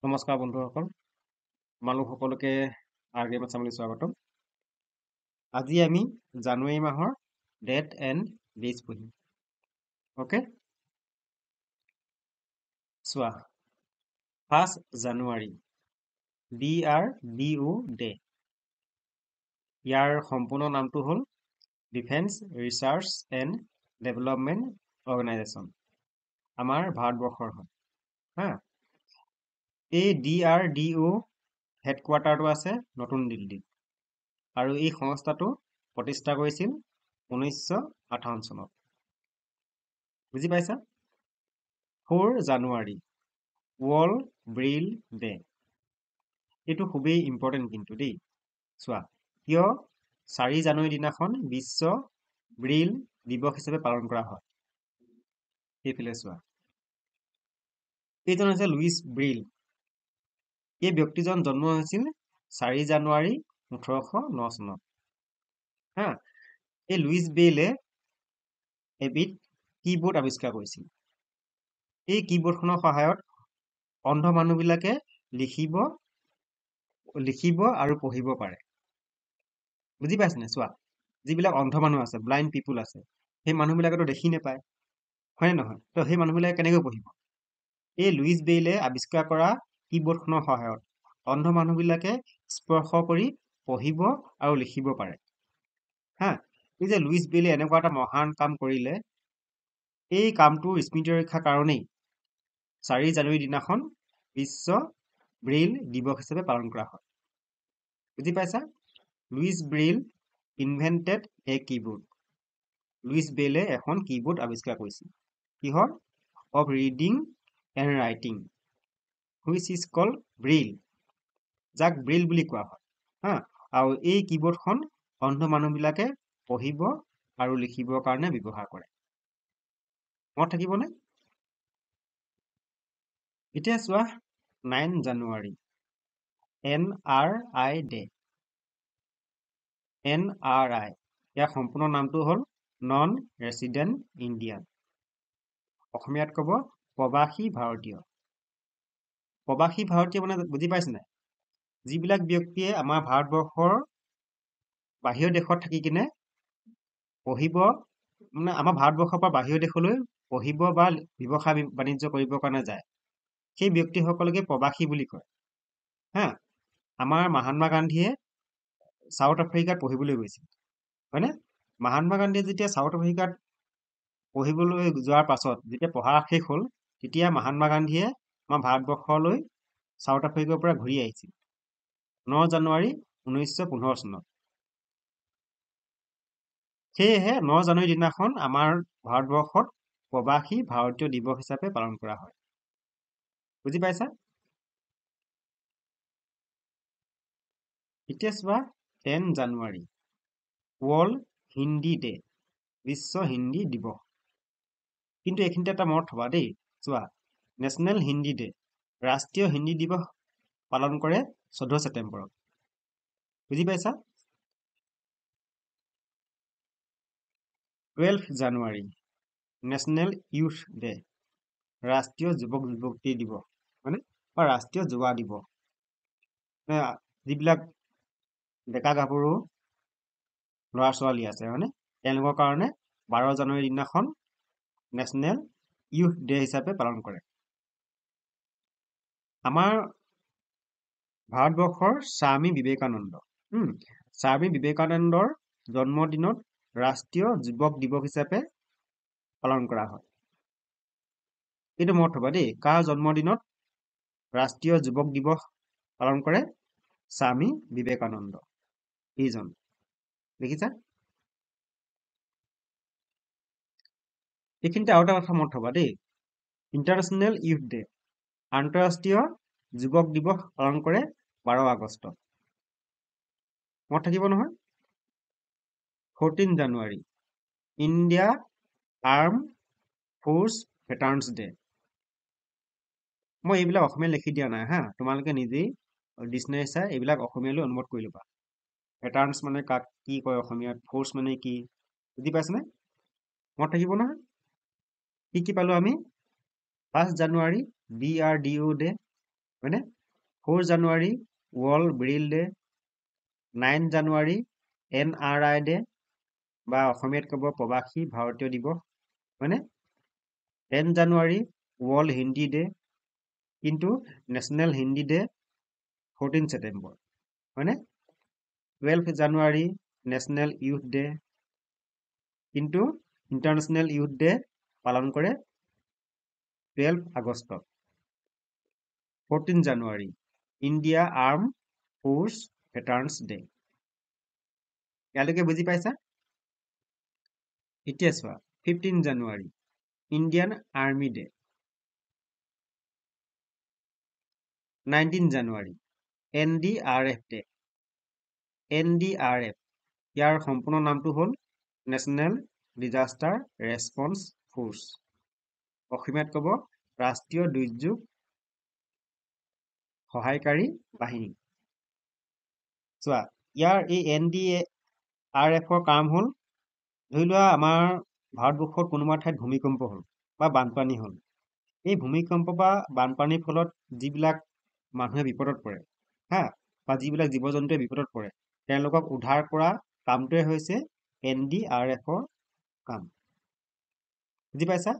নমস্কাৰ বন্ধুসকল, তোমালোক সকলোকে আৰগ্ৰেম আছামলৈ স্বাগতম। আজি আমি জানুৱাৰী মাহৰ ডেট এণ্ড ডেজ পঢ়িম। অ'কে, চোৱা 1 জানুৱাৰী DRDO ডে। ইয়াৰ সম্পূৰ্ণ নামটো হ'ল defence research and development organisation. আমাৰ ভাৰতবৰ্ষৰ হয় হা। এই DRDO হেডকোৱাৰ্টাৰটো আছে নতুন দিল্লীত, আৰু এই সংস্থাটো প্ৰতিষ্ঠা কৰিছিল 1958 চনত। বুজি পাইছা? 4 জানুৱাৰী ৱৰ্ল্ড ব্ৰেইল ডে। এইটো খুবেই ইম্পৰ্টেণ্ট কিন্তু দেই। চোৱা, কিয় 4 জানুৱাৰী দিনাখন বিশ্ব ব্ৰেইল দিৱস হিচাপে পালন কৰা হয়। এইফালে চোৱা, এইজন হৈছে লুইচ ব্ৰেইল। এই ব্যক্তিজন জন্ম হৈছিল 4 জানুৱাৰী 1809 চনত হা। এই লুইচ ব্ৰেইলে এবিধ কীবোৰ্ড আৱিষ্কাৰ কৰিছিল। এই কীবোৰ্ডখনৰ সহায়ত অন্ধ মানুহবিলাকে লিখিব আৰু পঢ়িব পাৰে। বুজি পাইছেনে? চোৱা, যিবিলাক অন্ধ মানুহ আছে, ব্লাইণ্ড পিপুল আছে, সেই মানুহবিলাকেতো দেখি নাপায়, হয়নে নহয়? তো সেই মানুহবিলাকে কেনেকৈ পঢ়িব? এই লুইচ ব্ৰেইলে আৱিষ্কাৰ কৰা কীবোৰ্ডখনৰ সহায়ত অন্ধ মানুহবিলাকে স্পৰ্শ কৰি পঢ়িব আৰু লিখিব পাৰে হা। এই যে লুইচ ব্ৰেইলে এনেকুৱা এটা মহান কাম কৰিলে, এই কামটোৰ স্মৃতি ৰক্ষাৰ কাৰণেই 4 জানুৱাৰী দিনাখন বিশ্ব ব্ৰেইল দিৱস হিচাপে পালন কৰা হয়। বুজি পাইছা? Louis Braille invented a keyboard. Louis ব্ৰেইলে এখন কীবোৰ্ড আৱিষ্কাৰ কৰিছিল। কিহৰ? Of reading and writing, which is called Braille, যাক ব্ৰেইল বুলি কোৱা হয় হা। আৰু এই কীবোৰ্ডখন অন্ধ মানুহবিলাকে পঢ়িব আৰু লিখিবৰ কাৰণে ব্যৱহাৰ কৰে। মনত থাকিবনে? এতিয়া চোৱা 9 জানুৱাৰী NRI ডে। NRI, ইয়াৰ সম্পূৰ্ণ নামটো হ'ল নন ৰেচিডেণ্ট ইণ্ডিয়ান। অসমীয়াত ক'ব প্ৰৱাসী ভাৰতীয়। প্ৰৱাসী ভাৰতীয় মানে বুজি পাইছে নাই? যিবিলাক ব্যক্তিয়ে আমাৰ ভাৰতবৰ্ষৰ বাহিৰৰ দেশত থাকি কিনে পঢ়িব, মানে আমাৰ ভাৰতবৰ্ষৰ পৰা বাহিৰৰ দেশলৈ পঢ়িব বা ব্যৱসায় বাণিজ্য কৰিবৰ কাৰণে যায়, সেই ব্যক্তিসকলকে প্ৰৱাসী বুলি কয় হা। আমাৰ মহাত্মা গান্ধীয়ে চাউথ আফ্ৰিকাত পঢ়িবলৈ গৈছিল, হয়নে? মহাত্মা গান্ধীয়ে যেতিয়া চাউথ আফ্ৰিকাত পঢ়িবলৈ যোৱাৰ পাছত যেতিয়া পঢ়া শেষ হ'ল, তেতিয়া মহাত্মা গান্ধীয়ে আমাৰ ভাৰতবৰ্ষলৈ চাউথ আফ্ৰিকাৰ পৰা ঘূৰি আহিছিল 9 জানুৱাৰী 1915 চনত। সেয়েহে 9 জানুৱাৰী দিনাখন আমাৰ ভাৰতবৰ্ষত প্ৰৱাসী ভাৰতীয় দিৱস হিচাপে পালন কৰা হয়। বুজি পাইছা? এতিয়া চোৱা 10 জানুৱাৰী ৱৰ্ল্ড হিন্দী ডে, বিশ্ব হিন্দী দিৱস। কিন্তু এইখিনিতে এটা মনত থবা দেই। চোৱা, নেশ্যনেল হিন্দী ডে, ৰাষ্ট্ৰীয় হিন্দী দিৱস পালন কৰে 14 ছেপ্টেম্বৰত। বুজি পাইছা? 12 জানুৱাৰী নেশ্যনেল ইউথ ডে, ৰাষ্ট্ৰীয় যুৱক যুৱতী দিৱস, মানে বা ৰাষ্ট্ৰীয় যুৱা দিৱস। যিবিলাক ডেকা গাভৰু ল'ৰা ছোৱালী আছে, হয়নে, তেওঁলোকৰ কাৰণে 12 জানুৱাৰী দিনাখন নেশ্যনেল ইউথ ডে হিচাপে পালন কৰে। আমাৰ ভাৰতবৰ্ষৰ স্বামী বিবেকানন্দ, স্বামী বিবেকানন্দৰ জন্মদিনত ৰাষ্ট্ৰীয় যুৱক দিৱস হিচাপে পালন কৰা হয়। এইটো মনত থবা দেই, কাৰ জন্মদিনত ৰাষ্ট্ৰীয় যুৱক দিৱস পালন কৰে? স্বামী বিবেকানন্দ, এইজন। দেখিছা? এইখিনিতে আৰু এটা কথা মনত থবা দেই, ইণ্টাৰনেশ্যনেল ইউথ ডে, আন্তঃৰাষ্ট্ৰীয় যুৱক দিৱস পালন কৰে 12 আগষ্ট। মনত থাকিব নহয়? 14 জানুৱাৰী ইণ্ডিয়া আৰ্ম ফ'ৰ্চ ভেটাৰানছ ডে। মই এইবিলাক অসমীয়া লিখি দিয়া নাই হা, তোমালোকে নিজেই ডিক্সনেৰী চাই এইবিলাক অসমীয়ালৈ অনুবাদ কৰি ল'বা। ভেটাৰানছ মানে কাক কি কয় অসমীয়াত, ফ'ৰ্চ মানে কি, বুজি পাইছেনে? মনত থাকিব নহয়? কি কি পালো আমি? 1 জানুৱাৰী DRDO ডে, হয়নে? 4 জানুৱাৰী ৱৰ্ল্ড ব্ৰেইল ডে, 9 জানুৱাৰী NRI ডে বা অসমীয়াত ক'ব প্ৰবাসী ভাৰতীয় দিৱস, হয়নে? 10 জানুৱাৰী ৱৰ্ল্ড হিন্দী ডে, কিন্তু নেশ্যনেল হিন্দী ডে 14 ছেপ্টেম্বৰ, হয়নে? 12 জানুৱাৰী নেশ্যনেল ইউথ ডে, কিন্তু ইণ্টাৰনেশ্যনেল ইউথ ডে পালন কৰে 12 আগষ্ট। 14 জানুৱাৰী ইণ্ডিয়া আৰ্ম ফ'ৰ্চ ভেটাৰানছ ডে। ইয়ালৈকে বুজি পাইছা? এতিয়া চোৱা 15 জানুৱাৰী ইণ্ডিয়ান আৰ্মি ডে, 19 জানুৱাৰী NDRF ডে। NDRF ইয়াৰ সম্পূৰ্ণ নামটো হ'ল নেশ্যনেল ডিজাষ্টাৰ ৰেছপন্স ফ'ৰ্চ, অসমীয়াত ক'ব ৰাষ্ট্ৰীয় দুৰ্যোগ সহায়কাৰী বাহিনী। চোৱা ইয়াৰ এই NDRFৰ কাম হ'ল, ধৰি লোৱা আমাৰ ভাৰতবৰ্ষত কোনোবা ঠাইত ভূমিকম্প হ'ল বা বানপানী হ'ল। এই ভূমিকম্প বা বানপানীৰ ফলত যিবিলাক মানুহে বিপদত পৰে বা যিবিলাক জীৱ জন্তুৱে বিপদত পৰে, তেওঁলোকক উদ্ধাৰ কৰা কামটোৱে হৈছে NDRFৰ কাম। বুজি পাইছা?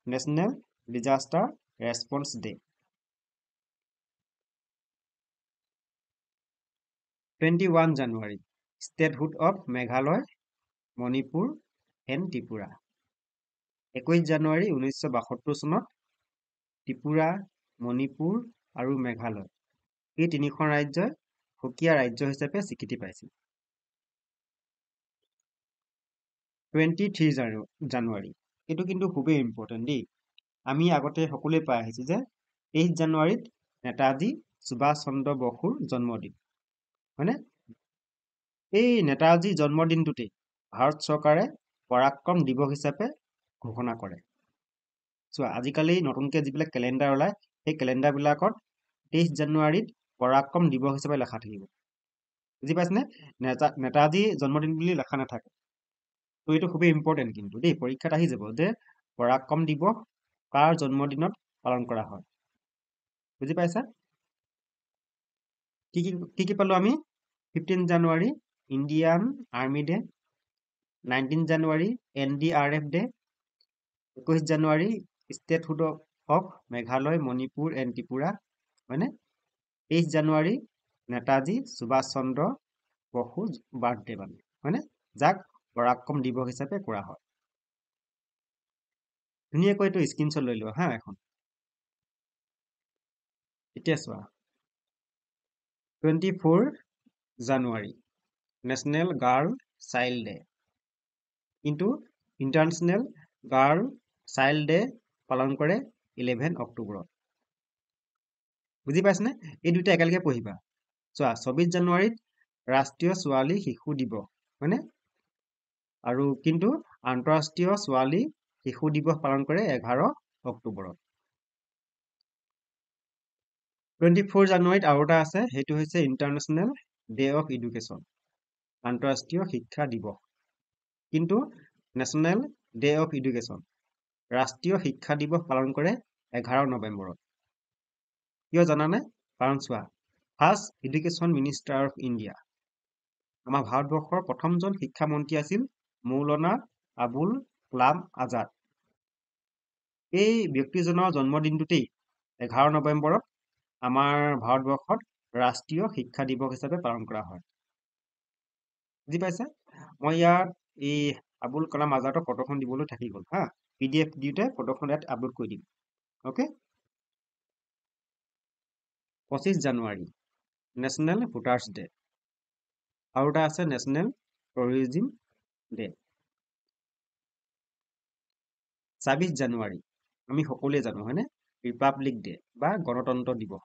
National disaster response day. 21 জানুৱাৰী statehood of Meghalaya, Manipur and Tripura. 21 জানুৱাৰী 1972 চনত ত্ৰিপুৰা, মণিপুৰ আৰু মেঘালয় এই তিনিখন ৰাজ্যই সুকীয়া ৰাজ্য হিচাপে স্বীকৃতি পাইছিল। 23 জানুৱাৰী এইটো কিন্তু খুবেই ইম্পৰ্টেণ্ট দেই। আমি আগতে সকলোৱে পাই আহিছোঁ যে 23 জানুৱাৰীত নেতাজী সুভাষ চন্দ্ৰ বসুৰ জন্মদিন, হয়নে? এই নেতাজী জন্মদিনটোতেই ভাৰত চৰকাৰে পৰাক্ৰম দিৱস হিচাপে ঘোষণা কৰে। চোৱা আজিকালি নতুনকৈ যিবিলাক কেলেণ্ডাৰ ওলায়, সেই কেলেণ্ডাৰবিলাকত 23 জানুৱাৰীত পৰাক্ৰম দিৱস হিচাপে লেখা থাকিব। বুজি পাইছেনে? নেতাজী জন্মদিন বুলি লেখা নাথাকে। তো এইটো খুবেই ইম্পৰ্টেণ্ট কিন্তু দেই, পৰীক্ষাত আহি যাব যে পৰাক্ৰম দিৱস কাৰ জন্মদিনত পালন কৰা হয়। বুজি পাইছা? কি কি পালো আমি? 15 জানুৱাৰী ইণ্ডিয়ান আৰ্মি ডে, 19 জানুৱাৰী NDRF ডে, 21 জানুৱাৰী statehood of Meghalaya, Manipur and Tripura, হয়নে? 23 জানুৱাৰী নেতাজী সুভাষ চন্দ্ৰ বসু বাৰ্থডে মানে, হয়নে? যাক পৰাক্ৰম দিৱস হিচাপে কৰা হয়। ধুনীয়াকৈ এইটো স্ক্ৰীনশ্বট লৈ লোৱা এখন। এতিয়া চোৱা 24 জানুৱাৰী নেশ্যনেল গাৰ্ল চাইল্ড ডে, কিন্তু ইণ্টাৰনেশ্যনেল গাৰ্ল চাইল্ড ডে পালন কৰে 11 অক্টোবৰত। বুজি পাইছেনে? এই দুটা একেলগে পঢ়িবা। চোৱা 24 জানুৱাৰীত ৰাষ্ট্ৰীয় ছোৱালী শিশু দিৱস, হয়নে? আৰু কিন্তু আন্তঃৰাষ্ট্ৰীয় ছোৱালী শিশু দিৱস পালন কৰে 11 অক্টোবৰত। 24 জানুৱাৰীত আৰু এটা আছে, সেইটো হৈছে ইণ্টাৰনেশ্যনেল ডে অফ এডুকেশ্যন, আন্তঃৰাষ্ট্ৰীয় শিক্ষা দিৱস। কিন্তু নেশ্যনেল ডে অফ এডুকেশ্যন, ৰাষ্ট্ৰীয় শিক্ষা দিৱস পালন কৰে 11 নৱেম্বৰত। কিয় জানানে? কাৰণ চোৱা first education minister of India, আমাৰ ভাৰতবৰ্ষৰ প্ৰথমজন শিক্ষামন্ত্ৰী আছিল মৌলানা আবুল কালাম আজাদ। এই ব্যক্তিজনৰ জন্মদিনটোতেই 11 নৱেম্বৰত আমাৰ ভাৰতবৰ্ষত ৰাষ্ট্ৰীয় শিক্ষা দিৱস হিচাপে পালন কৰা হয়। বুজি পাইছে? মই ইয়াত এই আবুল কালাম আজাদৰ ফটোখন দিবলৈ থাকি গ'ল PDF দিওঁতে ফটোখন ইয়াত আপলোড কৰি দিম। অ'কে। 25 জানুৱাৰী নেশ্যনেল ভোটাৰ্ছ ডে, আৰু এটা আছে নেশ্যনেল টুৰিজিম ডে। 26 জানুৱাৰী আমি সকলোৱে জানো, হয়নে? ৰিপাব্লিক ডে বা গণতন্ত্ৰ দিৱস।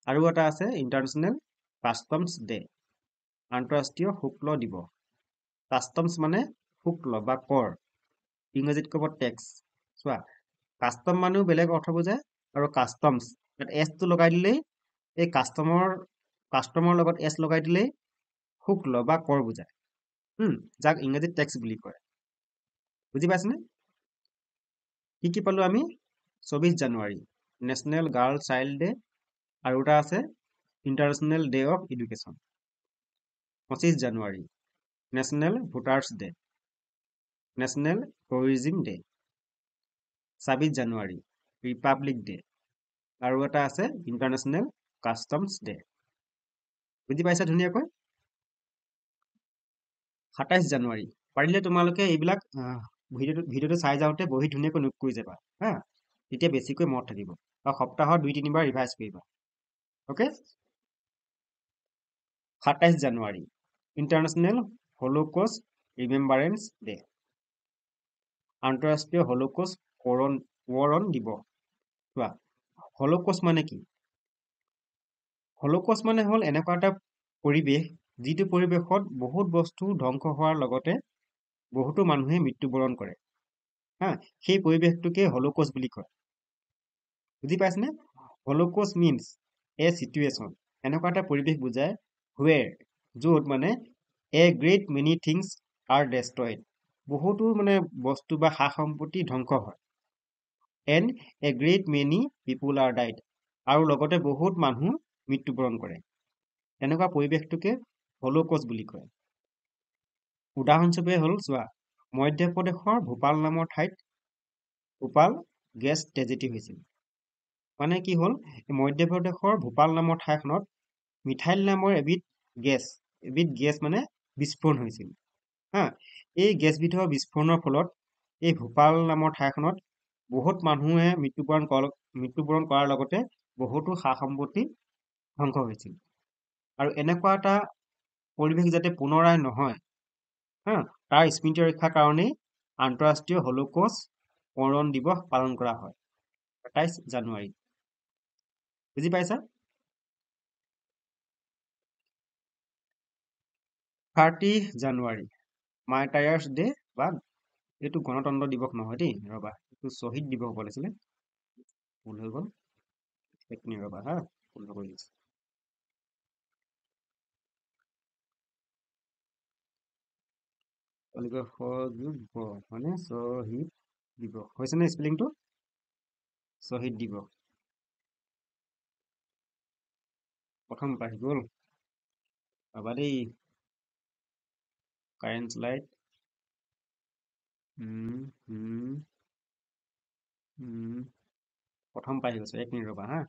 আৰু এটা আছে ইণ্টাৰনেশ্যনেল কাষ্টমছ ডে, আন্তঃৰাষ্ট্ৰীয় শুক্ল দিৱস। কাষ্টমছ মানে শুক্ল বা কৰ, ইংৰাজীত ক'ব টেক্স। চোৱা কাষ্টম মানেও বেলেগ অৰ্থ বুজায়, আৰু কাষ্টমছ ইয়াত এছটো লগাই দিলেই এই কাষ্টমৰ লগত এছ লগাই দিলেই শুক্ল বা কৰ বুজায়, যাক ইংৰাজীত টেক্স বুলি কয়। বুজি পাইছেনে? কি পালো আমি? 24 জানুৱাৰী নেশ্যনেল গাৰ্ল চাইল্ড ডে, আৰু এটা আছে international day of education. 25 January national voters day, national tourism day. 26 January Republic day. আৰু এটা আছে ইণ্টাৰনেশ্যনেল কাষ্টমছ ডে। বুজি পাইছা ধুনীয়াকৈ? 27 জানুৱাৰী পাৰিলে তোমালোকে এইবিলাক ভিডিঅ'টো চাই যাওঁতে বহি ধুনীয়াকৈ নোট কৰি যাবা হা, তেতিয়া বেছিকৈ মনত থাকিব। আৰু সপ্তাহত 2-3 বাৰ ৰিভাইজ কৰিবা। অ'কে? 27 জানুৱাৰী ইণ্টাৰনেশ্যনেল হলোকষ্ট ৰিমেম্বাৰেন্স ডে, আন্তঃৰাষ্ট্ৰীয় হলোকষ্ট ৱৰণ দিৱস। চোৱা, হলোকষ্ট মানে কি? হলোকষ্ট মানে হ'ল এনেকুৱা এটা পৰিৱেশ যিটো পৰিৱেশত বহুত বস্তু ধ্বংস হোৱাৰ লগতে বহুতো মানুহে মৃত্যুবৰণ কৰে হা, সেই পৰিৱেশটোকে হলোকষ্ট বুলি কয়। বুজি পাইছেনে? হলোকষ্ট মিনছ এ চিটুৱেশ্যন, এনেকুৱা এটা পৰিৱেশ বুজায় হুৱেৰ, য'ত মানে এ great many things R destroyed, বহুতো মানে বস্তু বা সা সম্পত্তি ধ্বংস হয়। And A great many people R died, আৰু লগতে বহুত মানুহ মৃত্যুবৰণ কৰে। এনেকুৱা পৰিৱেশটোকে হলোকষ্ট বুলি কয়। উদাহৰণস্বৰূপে হ'ল চোৱা, মধ্য প্ৰদেশৰ ভূপাল নামৰ ঠাইত ভূপাল গেছ ট্ৰেজেডি হৈছিল। মানে কি হ'ল, মধ্য প্ৰদেশৰ ভূপাল নামৰ ঠাইখনত মিথাইল নামৰ এবিধ গেছ মানে বিস্ফোৰণ হৈছিল হা। এই গেছবিধৰ বিস্ফোৰণৰ ফলত এই ভূপাল নামৰ ঠাইখনত বহুত মানুহে মৃত্যুবৰণ কৰাৰ লগতে বহুতো সা সম্পত্তি ধ্বংস হৈছিল। আৰু এনেকুৱা এটা পৰিৱেশ যাতে পুনৰাই নহয় হা, তাৰ স্মৃতি ৰক্ষাৰ কাৰণেই আন্তঃৰাষ্ট্ৰীয় হলোকষ্ট ৱৰণ দিৱস পালন কৰা হয় 27 জানুৱাৰী। বুজি পাইছা? 30 জানুৱাৰী মাৰ্টায়াৰ্ছ ডে, বা এইটো গণতন্ত্ৰ দিৱস নহয় দেই, ৰবা, এইটো শ্বহীদ দিৱস হ'ব লাগিছিলে, ভুল হৈ গ'ল, এক মিনিট ৰবা হা, ভুল কৰি দিছোঁ। মানে শ্বহীদ দিৱস হৈছে নে স্পেলিংটো? শ্বহীদ দিৱস প্ৰথম পাই গ'ল, ৰবা দেই, কাৰেণ্ট লাইট প্ৰথম পাই গৈছো, এক মিনিট ৰবা হা।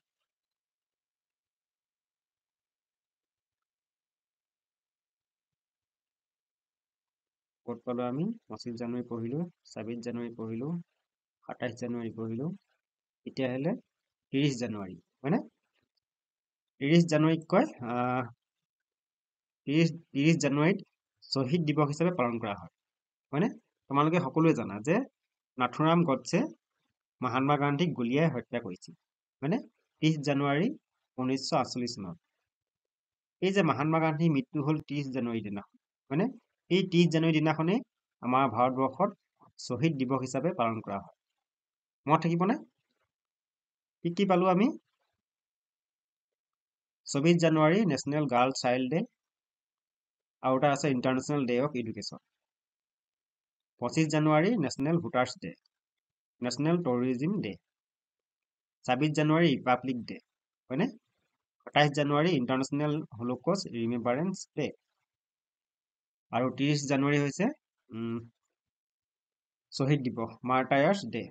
ক'ত পালো আমি? 25 জানুৱাৰী পঢ়িলো, 26 জানুৱাৰী পঢ়িলো, 27 জানুৱাৰী পঢ়িলো, এতিয়া হ'লে 30 জানুৱাৰী হয়নে? 30 জানুৱাৰীক কয় 30 জানুৱাৰীত শ্বহীদ দিৱস হিচাপে পালন কৰা হয় হয়নে? তোমালোকে সকলোৱে জানা যে নাথুৰাম গডছে মহাত্মা গান্ধীক গুলীয়াই হত্যা কৰিছিল হয়নে? 30 জানুৱাৰী 1948 চনত। এই যে মহাত্মা গান্ধীৰ মৃত্যু হ'ল 30 জানুৱাৰী দিনাখন হয়নে? এই 30 জানুৱাৰী দিনাখনেই আমাৰ ভাৰতবৰ্ষত শ্বহীদ দিৱস হিচাপে পালন কৰা হয়। মনত থাকিবনে? কি পালো আমি? 24 জানুৱাৰী নেশ্যনেল গাৰ্ল চাইল্ড ডে, আৰু এটা আছে international day of education. 25 January national voters day, national tourism day. 26 January Republic day হয়নে? 27 জানুৱাৰী ইণ্টাৰনেশ্যনেল হলোকষ্ট ৰিমেম্বাৰেন্স ডে, আৰু 30 জানুৱাৰী হৈছে শ্বহীদ দিৱস, মাৰ্টায়াৰ্ছ ডে।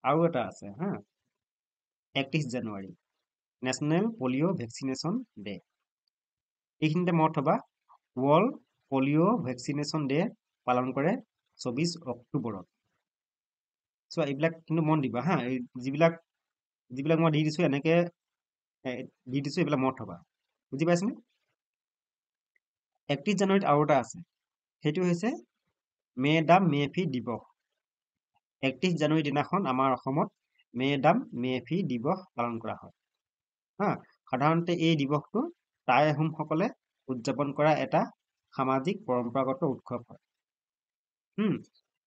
আৰু এটা আছে হা, 31 জানুৱাৰী নেশ্যনেল পলিঅ' ভেকচিনেশ্যন ডে। এইখিনিতে মনত থবা, ৱৰ্ল্ড পলিঅ' ভেকচিনেশ্যন ডে পালন কৰে 24 অক্টোবৰত। চোৱা, এইবিলাক কিন্তু মন দিবা হা, যিবিলাক মই দি দিছো এনেকে দি দিছো, এইবিলাক মনত থবা। বুজি পাইছেনে? 31 জানুৱাৰীত আৰু এটা আছে, সেইটো হৈছে মেডাম মে ফি দিৱস। 31 জানুৱাৰী দিনাখন আমাৰ অসমত মেডাম মে ফি দিৱস পালন কৰা হয় হা। সাধাৰণতে এই দিৱসটো টাই আহোমসকলে উদযাপন কৰা এটা সামাজিক পৰম্পৰাগত উৎসৱ হয়।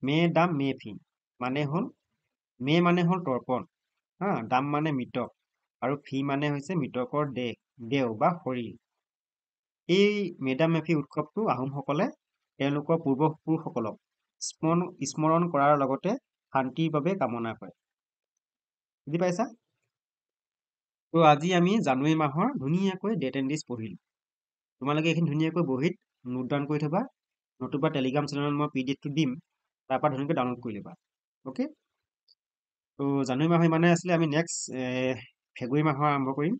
মেডাম মে ফি মানে হ'ল, মে মানে হ'ল তৰ্পণ হা, দাম মানে মৃতক, আৰু ফি মানে হৈছে মৃতকৰ দেহ বা শৰীৰ। এই মেডাম মে ফি উৎসৱটো আহোমসকলে তেওঁলোকৰ পূৰ্বপুৰুষসকলক স্মৰণ কৰাৰ লগতে শান্তিৰ বাবে কামনা কৰে। বুজি পাইছা? তো আজি আমি জানুৱাৰী মাহৰ ধুনীয়াকৈ ডেট এণ্ড ডিজ পঢ়িলোঁ। তোমালোকে এইখিনি ধুনীয়াকৈ বহীত নোট ডাউন কৰি থবা, নতুবা টেলিগ্ৰাম চেনেলত মই PDF টো দিম, তাৰ পৰা ধুনীয়াকৈ ডাউনলোড কৰি ল'বা। অ'কে, তো জানুৱাৰী মাহ ইমানে আছিলে। আমি নেক্সট ফেব্ৰুৱাৰী মাহৰ আৰম্ভ কৰিম।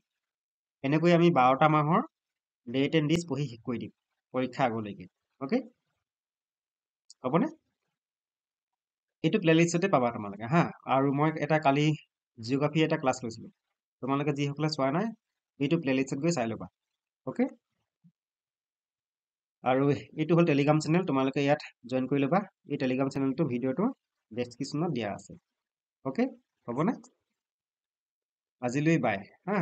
এনেকৈ আমি 12টা মাহৰ ডেট এণ্ড ডিজ পঢ়ি শেষ কৰি দিম পৰীক্ষা আগলৈকে। অ'কে, হ'বনে? এইটো প্লেলিষ্টতে পাবা তোমালোকে হা। আৰু মই এটা কালি জিঅ'গ্ৰাফী এটা ক্লাছ লৈছিলোঁ, তোমালোকে যিসকলে চোৱা নাই এইটো প্লেলিষ্টত গৈ চাই ল'বা। অ'কে, আৰু এইটো হ'ল টেলিগ্ৰাম চেনেল, তোমালোকে ইয়াত জইন কৰি ল'বা। এই টেলিগ্ৰাম চেনেলটো ভিডিঅ'টো ডেছক্ৰিপশ্যনত দিয়া আছে। অ'কে, হ'বনে? আজিলৈ বাই হা।